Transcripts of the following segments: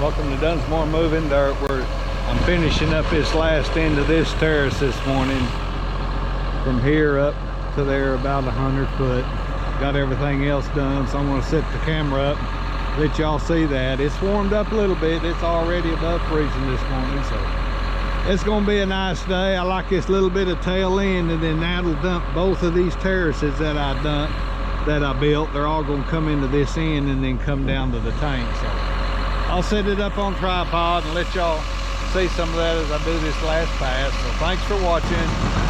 Welcome to Dunsmore Moving Dirt. I'm finishing up this last end of this terrace this morning. From here up to there about 100 foot. Got everything else done, so I'm going to set the camera up, let y'all see that. It's warmed up a little bit. It's already above freezing this morning, so it's going to be a nice day. I like this little bit of tail end, and then that'll dump both of these terraces that I built. They're all going to come into this end and then come down to the tank. So I'll set it up on tripod and let y'all see some of that as I do this last pass. So thanks for watching.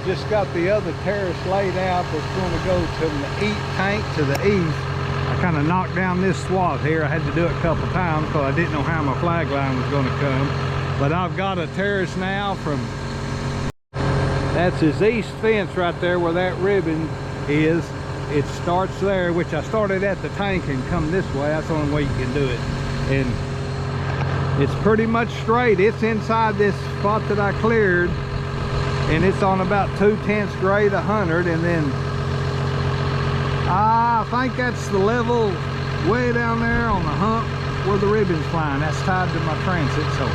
just got the other terrace laid out that's going to go to the tank to the east. I kind of knocked down this swath here. I had to do it a couple times because I didn't know how my flag line was going to come. But I've got a terrace now from, that's his east fence right there where that ribbon is. It starts there, which I started at the tank and come this way. That's the only way you can do it. And it's pretty much straight. It's inside this spot that I cleared, and it's on about 2/10 grade 100. And then I think that's the level way down there on the hump where the ribbon's flying. That's tied to my transit, so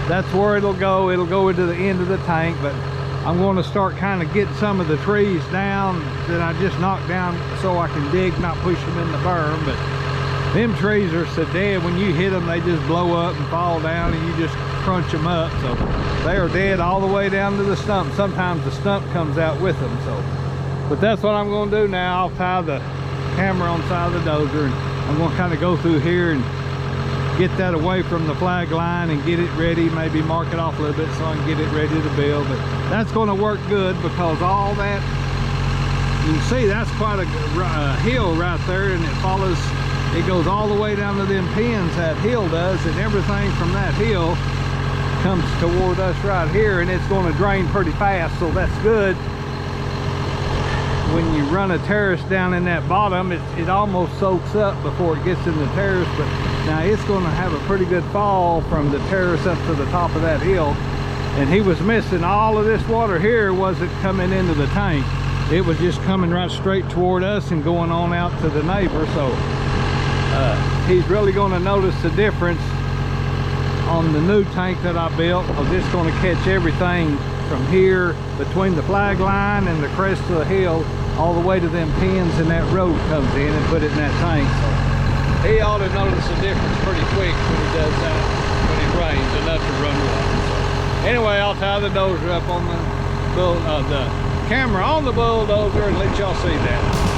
that's where it'll go. It'll go into the end of the tank, but I'm going to start kind of getting some of the trees down that I just knocked down so I can dig, not push them in the berm. But them trees are so dead, when you hit them, they just blow up and fall down, and you just crunch them up. So they are dead all the way down to the stump. Sometimes the stump comes out with them. So, but that's what I'm going to do now. I'll tie the camera on the side of the dozer, and I'm going to kind of go through here and get that away from the flag line and get it ready, maybe mark it off a little bit so I can get it ready to build. But that's going to work good because all that, you can see that's quite a hill right there, and it follows, it goes all the way down to them pins, that hill does, and everything from that hill comes toward us right here, and it's going to drain pretty fast, so that's good. When you run a terrace down in that bottom, it almost soaks up before it gets in the terrace, but now it's going to have a pretty good fall from the terrace up to the top of that hill. And he was missing all of this water here, wasn't coming into the tank. It was just coming right straight toward us and going on out to the neighbor. So he's really going to notice the difference on the new tank that I built, because it's going to catch everything from here between the flag line and the crest of the hill all the way to them pins, and that road comes in and put it in that tank. So he ought to notice the difference pretty quick when he does that, when it rains enough to run water. So anyway, I'll tie the dozer up on the camera on the bulldozer and let y'all see that.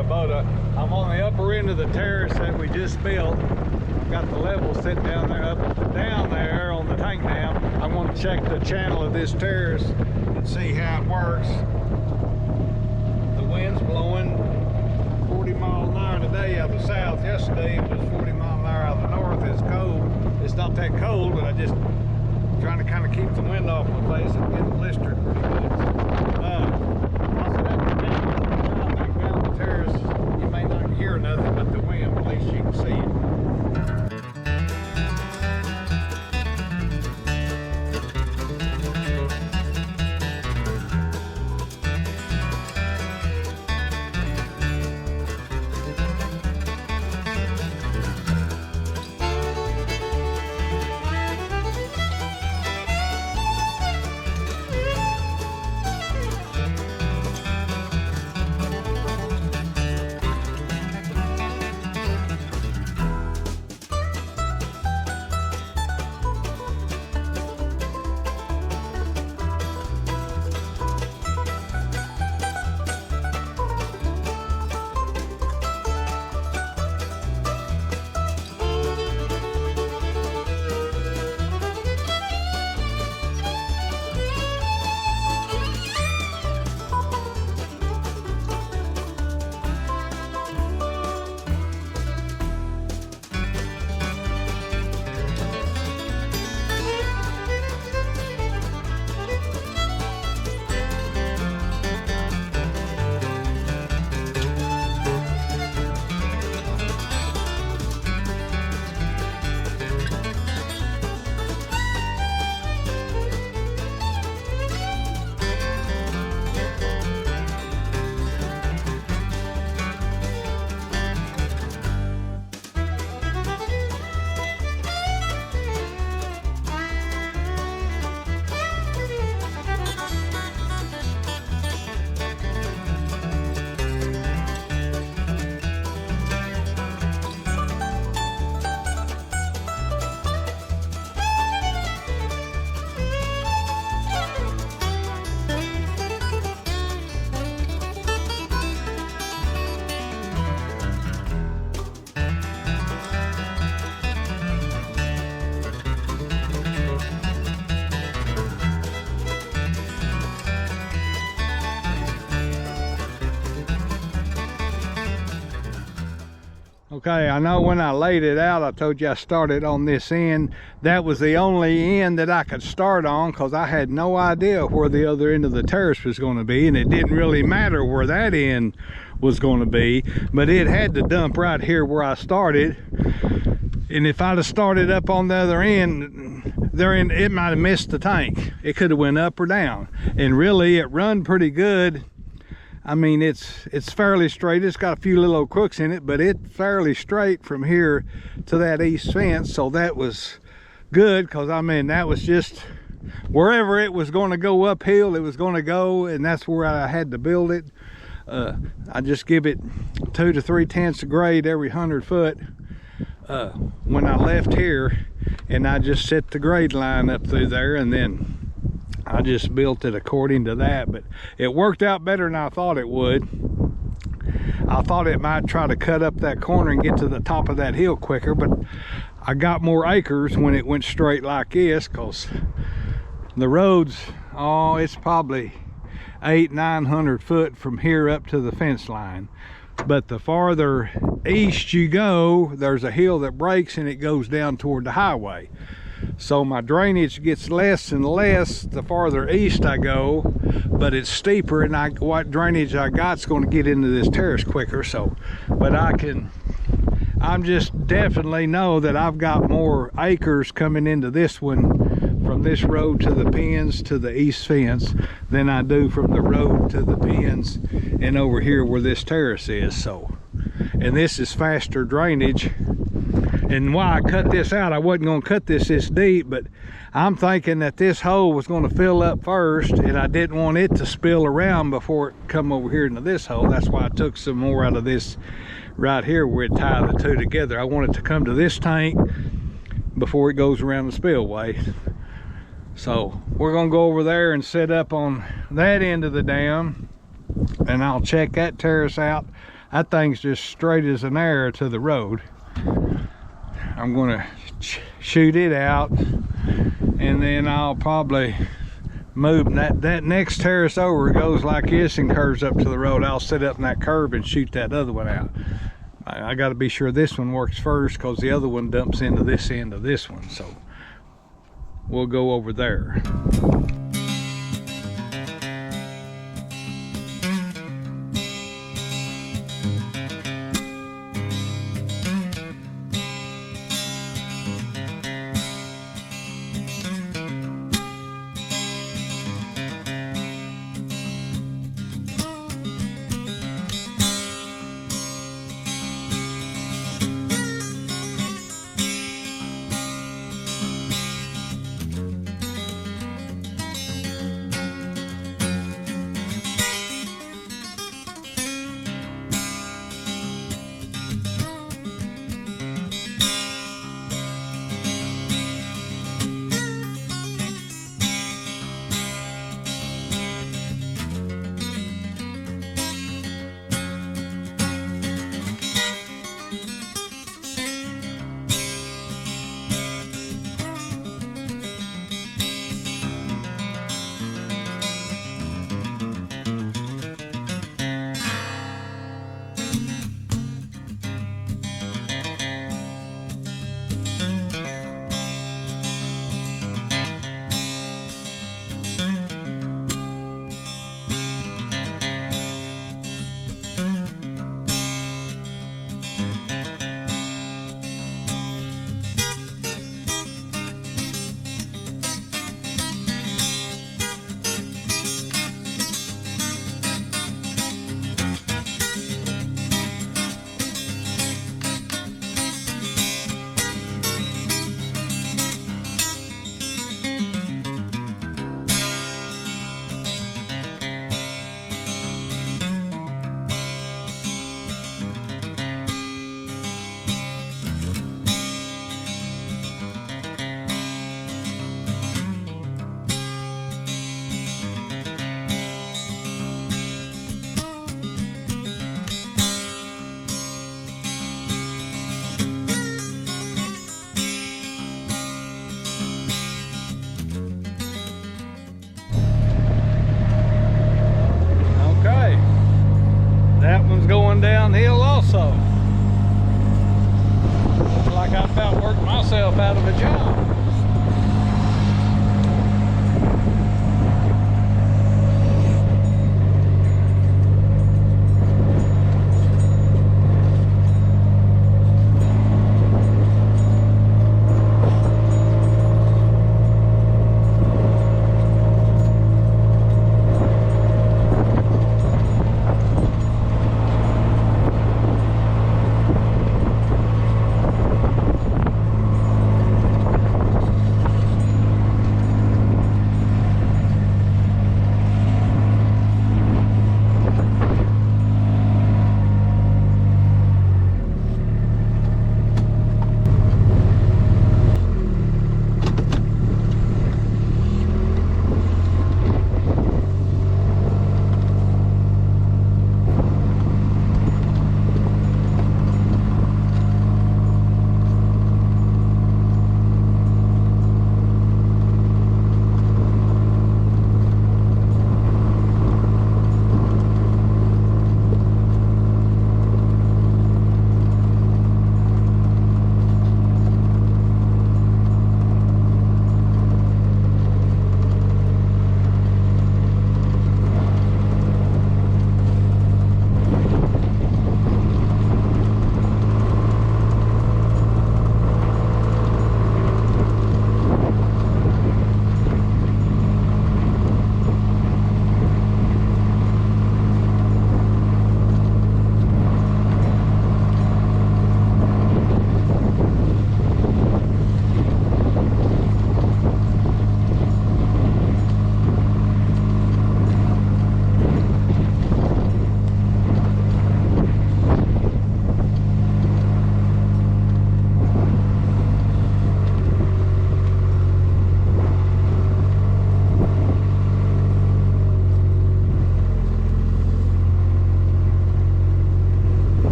Kubota. I'm on the upper end of the terrace that we just built. I've got the level set down there, down there on the tank dam. I want to check the channel of this terrace and see how it works. The wind's blowing 40 miles an hour today out of the south. Yesterday it was 40 miles an hour out of the north. It's cold. It's not that cold, but I just trying to kind of keep the wind off my face and get blistered pretty good. I'll sit up and down the terrace. You may not hear nothing but the wind, at least you can see it. Okay, I know when I laid it out, I told you I started on this end. That was the only end that I could start on because I had no idea where the other end of the terrace was going to be, and it didn't really matter where that end was going to be, but it had to dump right here where I started. And if I'd have started up on the other end, it might have missed the tank. It could have went up or down. And really, it run pretty good. I mean, it's fairly straight. It's got a few little crooks in it, but it's fairly straight from here to that east fence. So that was good, because I mean, that was just wherever it was going to go uphill, it was going to go, and that's where I had to build it. I just give it 2 to 3 tenths of grade every 100 foot. When I left here, and I just set the grade line up through there, and then I just built it according to that. But it worked out better than I thought it would. I thought it might try to cut up that corner and get to the top of that hill quicker, but I got more acres when it went straight like this, because the road's, oh, it's probably 800-900 foot from here up to the fence line. But the farther east you go, there's a hill that breaks and it goes down toward the highway. So my drainage gets less and less the farther east I go, but it's steeper, and what drainage I got's going to get into this terrace quicker. So, but I'm just definitely know that I've got more acres coming into this one from this road to the pins to the east fence than I do from the road to the pins and over here where this terrace is. So, and this is faster drainage. And why I cut this out, I wasn't going to cut this deep, but I'm thinking that this hole was going to fill up first, and I didn't want it to spill around before it come over here into this hole. That's why I took some more out of this right here where it tied the two together. I want it to come to this tank before it goes around the spillway. So we're going to go over there and set up on that end of the dam, and I'll check that terrace out. That thing's just straight as an arrow to the road. I'm gonna shoot it out, and then I'll probably move that next terrace over goes like this and curves up to the road. I'll set up in that curve and shoot that other one out. I got to be sure this one works first, because the other one dumps into this end of this one, so we'll go over there. Going downhill also. Looks like I about worked myself out of a job.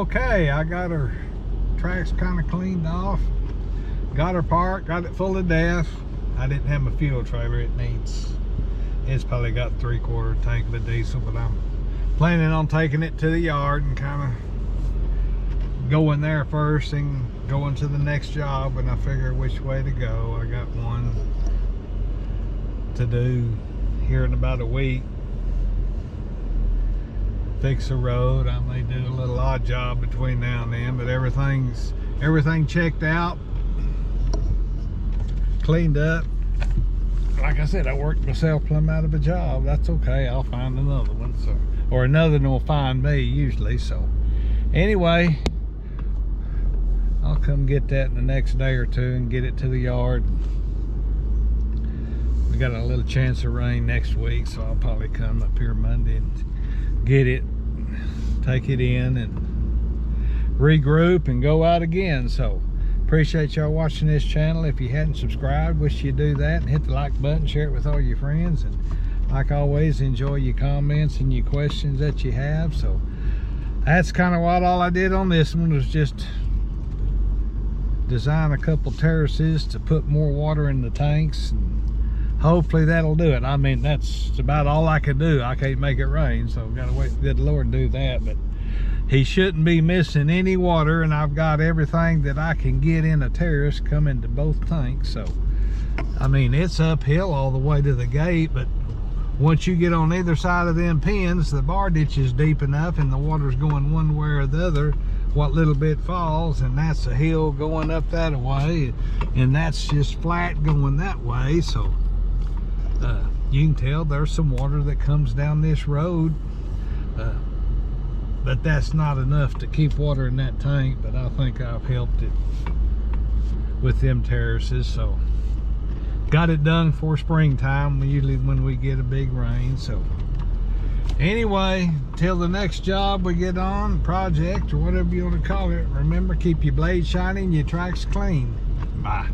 Okay, I got her tracks kind of cleaned off, got her parked, got it full of death. I didn't have my fuel trailer. It's probably got 3/4 tank of diesel, but I'm planning on taking it to the yard and kind of going there first and going to the next job, and I figure which way to go. I got one to do here in about a week, fix a road. I may do a little odd job between now and then, but everything checked out, cleaned up. Like I said, I worked myself plumb out of a job. That's okay, I'll find another one, so, or another one will find me usually. So anyway, I'll come get that in the next day or two and get it to the yard. We got a little chance of rain next week, so I'll probably come up here Monday and get it, take it in and regroup and go out again. So appreciate y'all watching this channel. If you hadn't subscribed, wish you'd do that and hit the like button, share it with all your friends, and like always, enjoy your comments and your questions that you have. So that's kind of what all I did on this one, was just design a couple terraces to put more water in the tanks, and hopefully that'll do it. I mean, that's about all I can do. I can't make it rain, so I've got to wait for the good Lord to do that, but he shouldn't be missing any water, and I've got everything that I can get in a terrace coming to both tanks. So I mean, it's uphill all the way to the gate, but once you get on either side of them pins, the bar ditch is deep enough and the water's going one way or the other, what little bit falls, and that's a hill going up that way, and that's just flat going that way. So you can tell there's some water that comes down this road, but that's not enough to keep water in that tank. But I think I've helped it with them terraces. So got it done for springtime, usually when we get a big rain. So anyway, till the next job we get on, project or whatever you want to call it, remember, keep your blades shiny and your tracks clean. Bye.